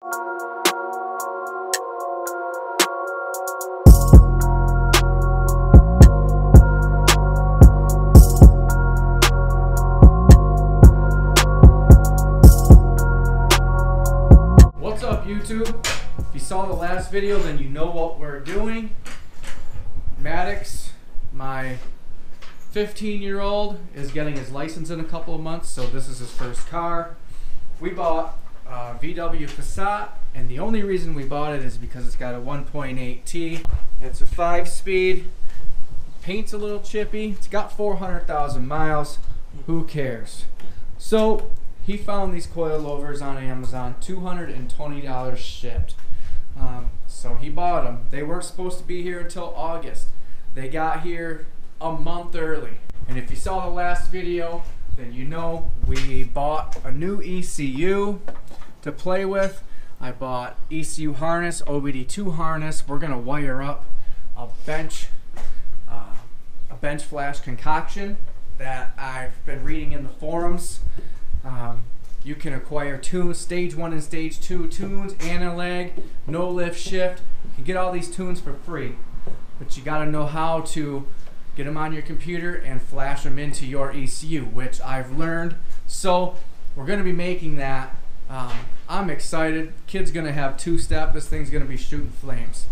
What's up, YouTube? If you saw the last video, then you know what we're doing. Maddox, my 15-year-old, is getting his license in a couple of months, so this is his first car. We bought a VW Passat, and the only reason we bought it is because it's got a 1.8T. It's a 5-speed. Paint's a little chippy. It's got 400,000 miles. Who cares? So he found these coilovers on Amazon, $220 shipped. So he bought them. They weren't supposed to be here until August. They got here a month early. And if you saw the last video, then you know we bought a new ECU to play with. I bought ECU harness, OBD2 harness. We're gonna wire up a bench flash concoction that I've been reading in the forums. You can acquire tunes, stage 1 and stage 2 tunes, analog, no lift shift. You can get all these tunes for free, but you gotta know how to get them on your computer and flash them into your ECU, which I've learned. So we're gonna be making that. I'm excited. Kid's gonna have two-step. This thing's gonna be shooting flames.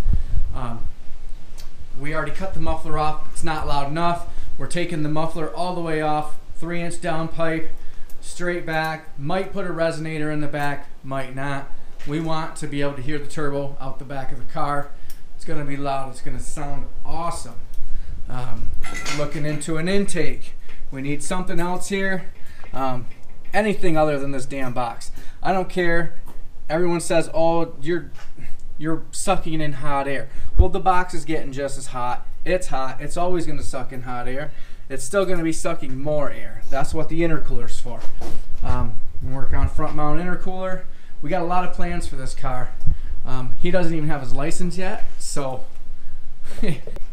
We already cut the muffler off. It's not loud enough. We're taking the muffler all the way off, 3-inch down pipe, straight back. Might put a resonator in the back, might not. We want to be able to hear the turbo out the back of the car. It's gonna be loud, it's gonna sound awesome. Looking into an intake. We need something else here. Anything other than this damn box. I don't care. Everyone says, oh, you're sucking in hot air. Well, the box is getting just as hot. It's hot. It's always gonna suck in hot air. It's still going to be sucking more air. That's what the intercooler's for. We work on front mount intercooler. We got a lot of plans for this car. He doesn't even have his license yet, so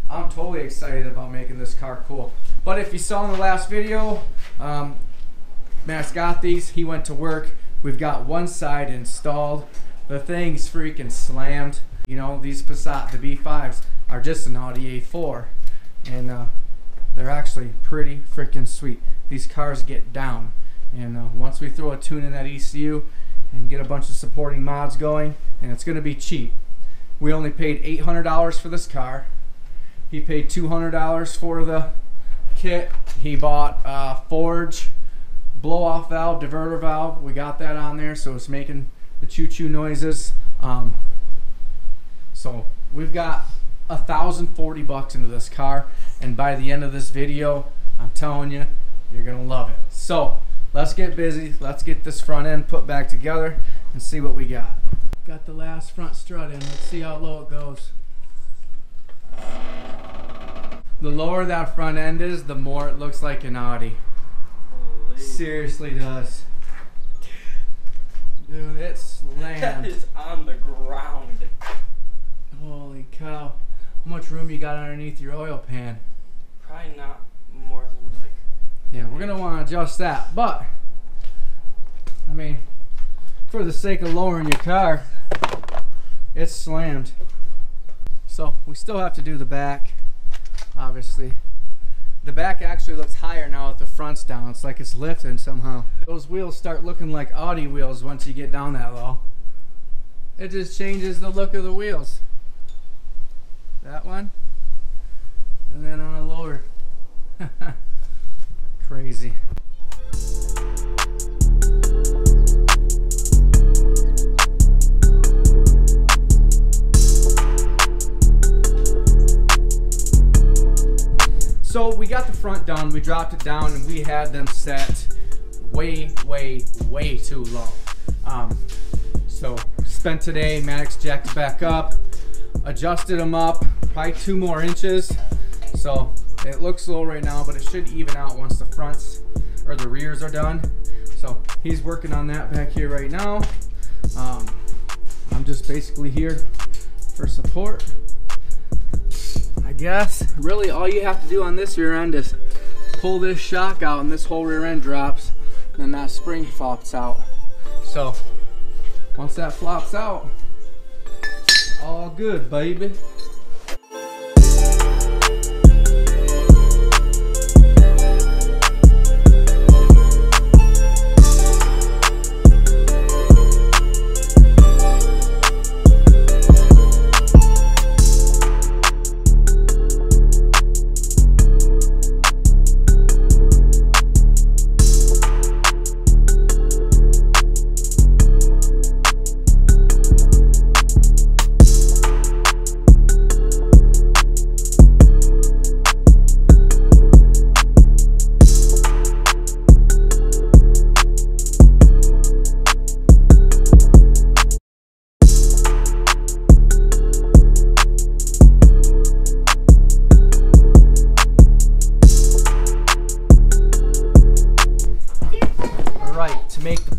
I'm totally excited about making this car cool. But if you saw in the last video, Max got these. He went to work. We've got one side installed. The thing's freaking slammed. You know, these Passat, the B5s, are just an Audi A4. And they're actually pretty freaking sweet. These cars get down, and once we throw a tune in that ECU and get a bunch of supporting mods going, and it's going to be cheap. We only paid $800 for this car. He paid $200 for the kit. He bought forge, blow-off valve, diverter valve. We got that on there, so it's making the choo-choo noises. So we've got $1,040 into this car, and by the end of this video, I'm telling you, you're gonna love it. So let's get busy. Let's get this front end put back together and see what we got. Got the last front strut in. Let's see how low it goes. The lower that front end is, the more it looks like an Audi. Holy. Seriously does. Dude, it's slammed. That is on the ground. Holy cow. How much room you got underneath your oil pan? Probably not more than like... Yeah, we're gonna want to adjust that, but I mean, for the sake of lowering your car, it's slammed. So we still have to do the back, obviously. The back actually looks higher now that the front's down. It's like it's lifting somehow. Those wheels start looking like Audi wheels once you get down that low. It just changes the look of the wheels. That one, and then on a lower. Crazy. So we got the front done, we dropped it down, and we had them set way too low. So spent today, Maddox jacked it back up, adjusted them up probably 2 more inches. So it looks low right now, but it should even out once the fronts or the rears are done. So he's working on that back here right now. I'm just basically here for support, I guess. Really all you have to do on this rear end is pull this shock out and this whole rear end drops, and that spring pops out. So Once that flops out, all good, baby.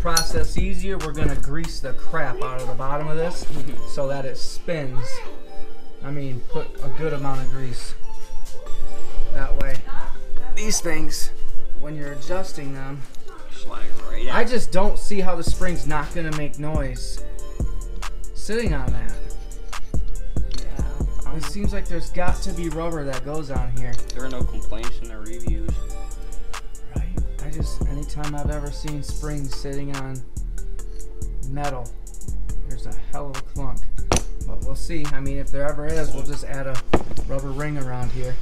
Process easier, we're gonna grease the crap out of the bottom of this so that it spins. I mean, put a good amount of grease. That way, these things, when you're adjusting them, slide right out. I just don't see how the spring's not gonna make noise sitting on that. Yeah, it seems like there's got to be rubber that goes on here. There are no complaints in the reviews. Anytime I've ever seen springs sitting on metal, there's a hell of a clunk. But we'll see. I mean, if there ever is, we'll just add a rubber ring around here.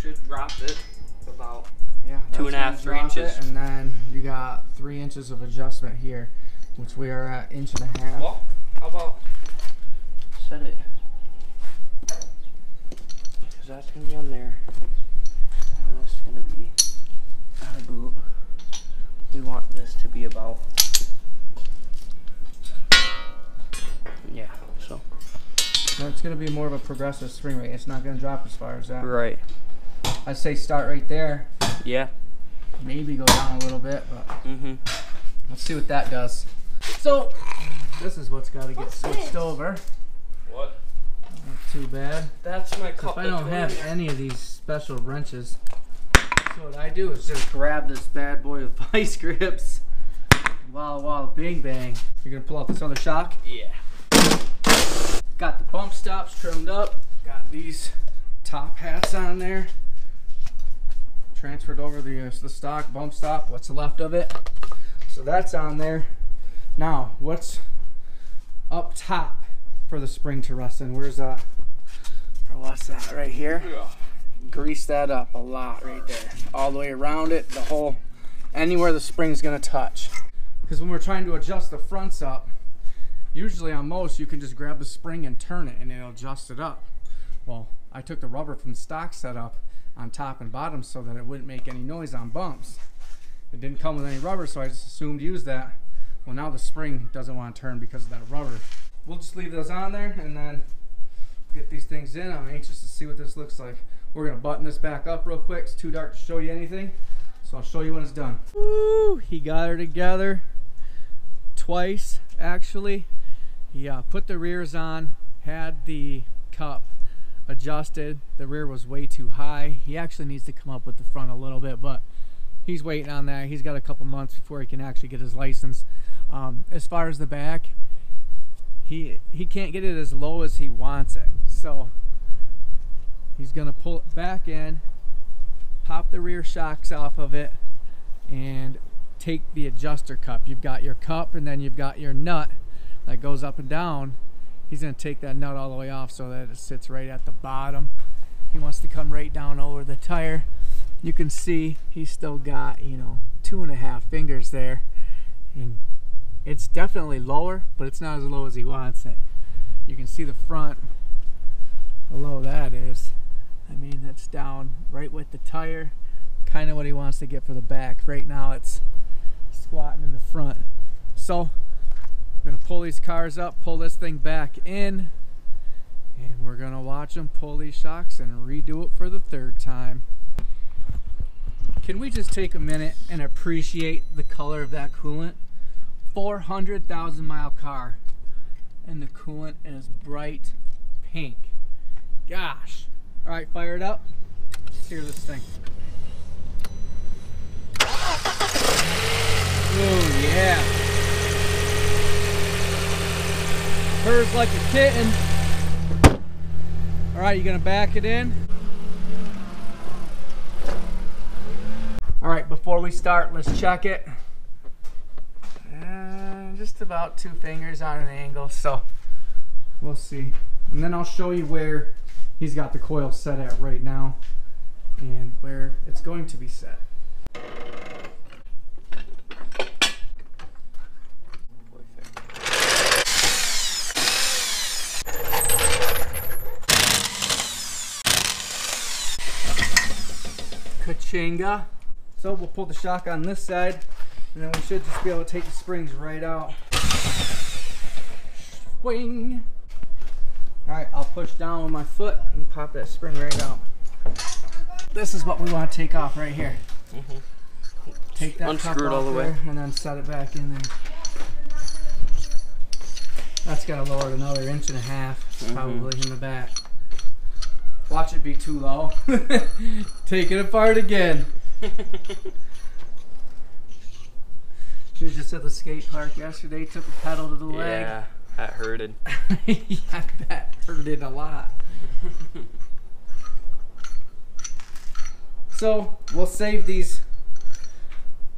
Should drop it about 2.5, 3 inches. And then you got 3 inches of adjustment here, which we are at 1.5 inches. Well, how about set it? Because that's going to be on there. And this is going to be out of boot. We want this to be about, yeah, so. No, it's going to be more of a progressive spring rate. It's not going to drop as far as that. Right. I'd say start right there. Yeah. Maybe go down a little bit, but let's see what that does. So, this is what's got to get switched over. What? Not too bad. That's my cup. If I don't have any of these special wrenches, so what I do is just grab this bad boy with vice grips. Wow, bing bang. You're gonna pull out this other shock? Yeah. Got the bump stops trimmed up. Got these top hats on there. Transferred over the stock bump stop, what's left of it. So that's on there. Now, what's up top for the spring to rest in? Where's that? Or what's that right here? Yeah. Grease that up a lot right there. All the way around it, the whole, anywhere the spring's gonna touch. Because when we're trying to adjust the fronts up, usually on most, you can just grab the spring and turn it and it'll adjust it up. Well, I took the rubber from the stock setup on top and bottom so that it wouldn't make any noise on bumps. It didn't come with any rubber, so I just assumed use that. Well, now the spring doesn't want to turn because of that rubber. We'll just leave those on there and then get these things in. I'm anxious to see what this looks like. We're gonna button this back up real quick. It's too dark to show you anything, so I'll show you when it's done. Woo! He got her together twice, actually. He put the rears on, had the cup adjusted. The rear was way too high. He actually needs to come up with the front a little bit, but he's waiting on that. He's got a couple months before he can actually get his license. As far as the back, he can't get it as low as he wants it, so he's gonna pull it back in, pop the rear shocks off of it, and take the adjuster cup. You've got your cup and then you've got your nut that goes up and down. He's gonna take that nut all the way off so that it sits right at the bottom. He wants to come right down over the tire. You can see he's still got, 2.5 fingers there, and it's definitely lower, but it's not as low as he wants it. You can see the front, how low that is. I mean, that's down right with the tire, kind of what he wants to get for the back. Right now it's squatting in the front. So I'm gonna pull these cars up, pull this thing back in, and we're gonna watch him pull these shocks and redo it for the 3rd time. Can we just take a minute and appreciate the color of that coolant? 400,000 mile car, and the coolant is bright pink. Gosh. All right, fire it up. Let's hear this thing. Oh yeah. purrs like a kitten. All right, you gonna back it in? All right, before we start, let's check it. Just about 2 fingers on an angle, so we'll see. And then I'll show you where he's got the coil set at right now and where it's going to be set. Ka-chinga. So we'll pull the shock on this side, and then we should just be able to take the springs right out. Swing. Alright, I'll push down with my foot and pop that spring right out. This is what we want to take off right here. Take that unscrew it all the there, way, and then set it back in there. That's got to lower it another 1.5 inches probably in the back. Watch it be too low. Take it apart again. We were just at the skate park yesterday, took a pedal to the leg. Yeah, that hurted. Yeah, that hurted a lot. So we'll save these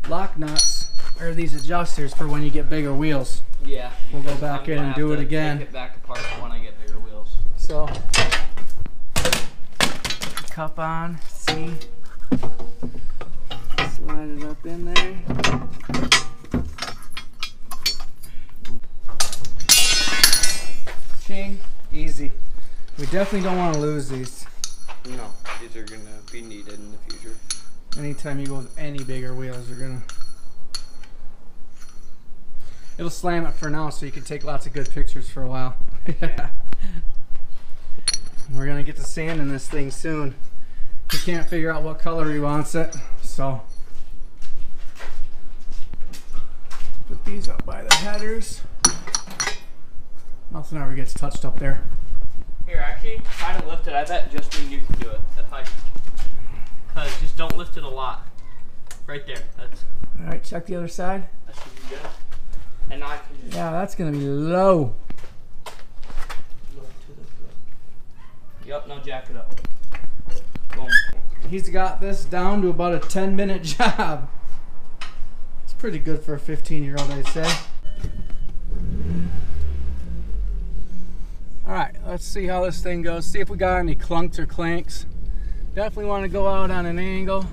lock nuts or these adjusters for when you get bigger wheels. Yeah. We'll go back in and do it again. Take it back apart when I get bigger wheels. So cup on, see. Slide it up in there. Ching, easy. We definitely don't want to lose these. No, these are gonna be needed in the future. Anytime you go with any bigger wheels, you're gonna. It'll slam it for now, so you can take lots of good pictures for a while. Yeah. We're gonna get to sanding this thing soon. He can't figure out what color he wants it, so put these up by the headers. Nothing ever gets touched up there. Here, actually, try to lift it. I bet just me and you can do it. Cause just don't lift it a lot. Right there. That's. All right, check the other side. That should be good. And now I can just. Yeah, that's gonna be low. Yep. Now jack it up. Boom. He's got this down to about a 10-minute job. It's pretty good for a 15-year-old, I'd say. Alright, let's see how this thing goes. See if we got any clunks or clanks. Definitely want to go out on an angle.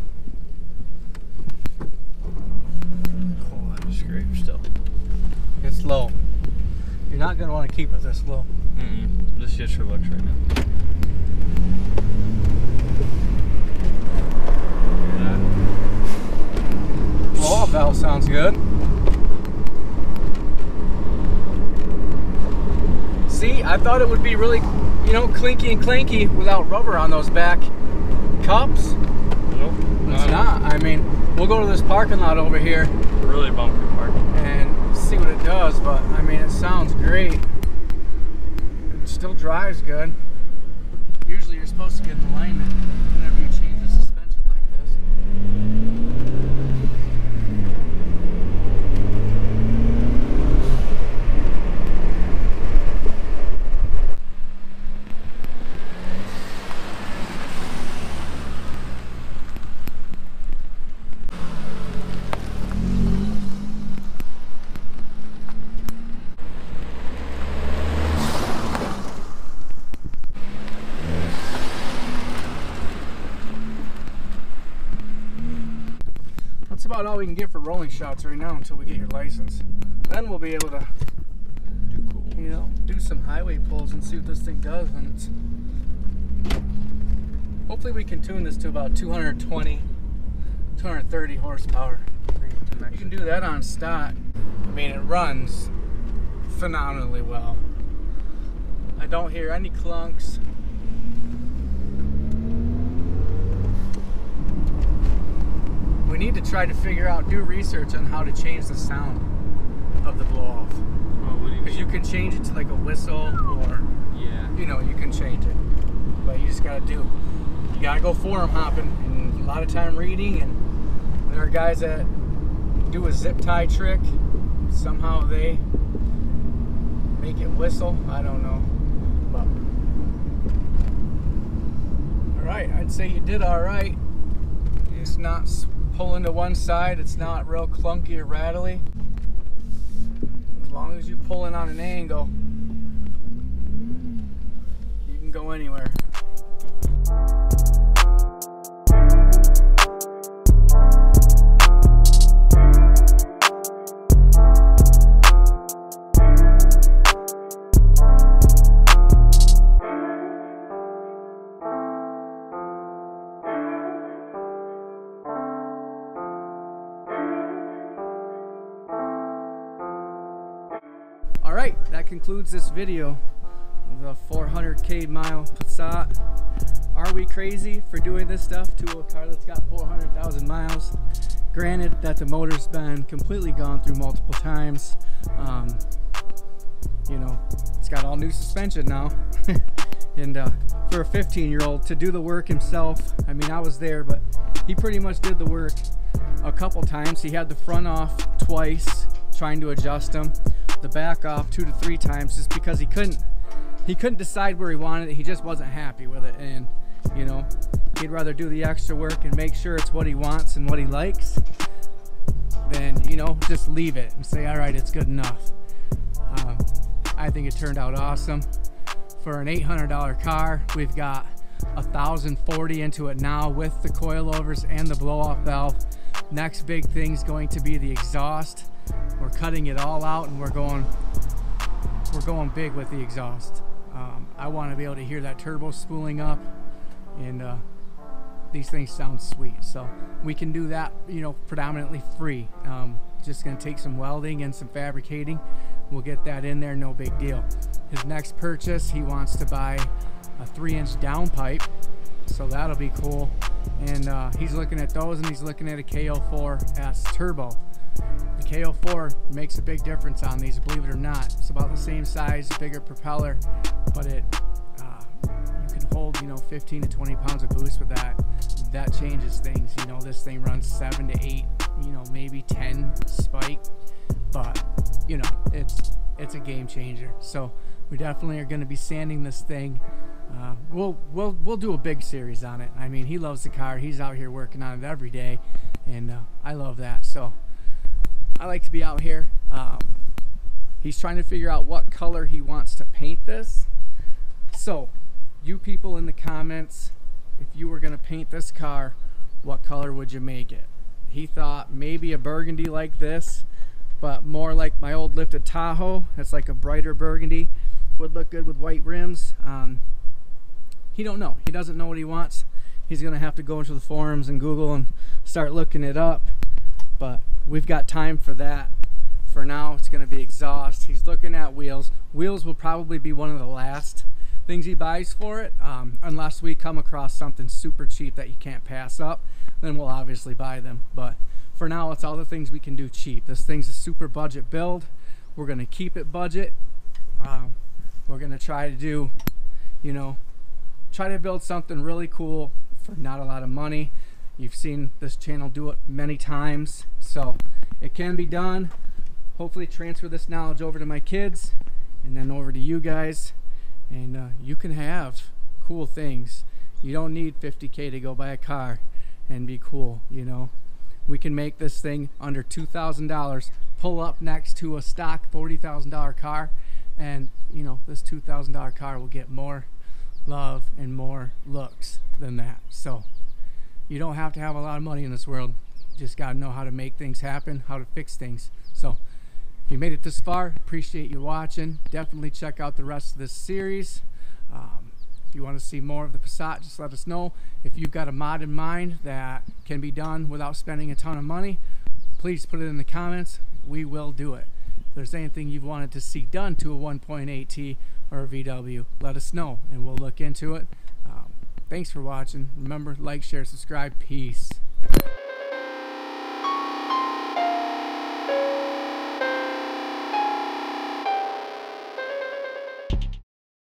Oh, I just scrape still. It's low. You're not going to want to keep it this low. This just for looks right now. Oh, valve sounds good. See, I thought it would be really, you know, clinky and clanky without rubber on those back cups. Nope. It's not. I mean, we'll go to this parking lot over here. Really bumpy parking. And see what it does, but I mean, it sounds great. It still drives good. Usually you're supposed to get an alignment whenever you change the suspension like this. That's about all we can get for rolling shots right now until we get your license. Then we'll be able to you know, do some highway pulls and see what this thing does. And it's hopefully we can tune this to about 220, 230 horsepower. You can do that on stock. I mean, it runs phenomenally well. I don't hear any clunks. We need to try to figure out, do research on how to change the sound of the blow off. Because you can change it to like a whistle or, you know, you can change it. But you just gotta you gotta go forum hopping and a lot of time reading. And there are guys that do a zip tie trick. Somehow they make make it whistle. I don't know. But all right, I'd say you did all right. It's not pulling to one side. It's not real clunky or rattly. As long as you pull in on an angle, you can go anywhere. Alright, that concludes this video of the 400k mile Passat. Are we crazy for doing this stuff to a car that's got 400,000 miles? Granted that the motor's been completely gone through multiple times. You know, it's got all new suspension now. And for a 15-year-old to do the work himself, I mean, I was there, but he pretty much did the work a couple times. He had the front off twice, trying to adjust them. The back off 2 to 3 times, just because he couldn't decide where he wanted it. He just wasn't happy with it, and you know, he'd rather do the extra work and make sure it's what he wants and what he likes than, you know, just leave it and say, all right, it's good enough. I think it turned out awesome. For an $800 car, we've got 1,040 into it now with the coilovers and the blow-off valve. Next big thing is going to be the exhaust. We're cutting it all out, and we're going big with the exhaust. I want to be able to hear that turbo spooling up, and these things sound sweet. So we can do that, you know, predominantly free. Just going to take some welding and some fabricating. We'll get that in there, no big deal. His next purchase, he wants to buy a 3-inch downpipe, so that'll be cool. And he's looking at those, and he's looking at a KO4S turbo. The KO4 makes a big difference on these, believe it or not. It's about the same size, bigger propeller, but you can hold, you know, 15 to 20 pounds of boost with that. That changes things. You know, this thing runs 7 to 8, you know, maybe 10 spike, but you know, it's a game changer. So we definitely are going to be sanding this thing. We'll do a big series on it. I mean, he loves the car. He's out here working on it every day, and I love that. So I like to be out here. He's trying to figure out what color he wants to paint this. So you people in the comments, if you were going to paint this car, what color would you make it? He thought maybe a burgundy like this, but more like my old lifted Tahoe. It's like a brighter burgundy. Would look good with white rims. He don't know. He doesn't know what he wants. He's going to have to go into the forums and Google and start looking it up. But we've got time for that. For now, it's going to be exhaust. He's looking at wheels. Wheels will probably be one of the last things he buys for it, unless we come across something super cheap that you can't pass up. Then we'll obviously buy them. But for now, it's all the things we can do cheap. This thing's a super budget build. We're going to keep it budget. We're going to try to do, you know, try to build something really cool for not a lot of money. You've seen this channel do it many times, so it can be done. Hopefully transfer this knowledge over to my kids and then over to you guys, and you can have cool things. You don't need 50K to go buy a car and be cool, you know. We can make this thing under $2,000, pull up next to a stock $40,000 car, and you know, this $2,000 car will get more love and more looks than that. So you don't have to have a lot of money in this world. You just got to know how to make things happen, how to fix things. So if you made it this far, appreciate you watching. Definitely check out the rest of this series. If you want to see more of the Passat, just let us know. If you've got a mod in mind that can be done without spending a ton of money, please put it in the comments. We will do it. If there's anything you've wanted to see done to a 1.8T or a VW, let us know and we'll look into it. Thanks for watching. Remember, like, share, subscribe. Peace.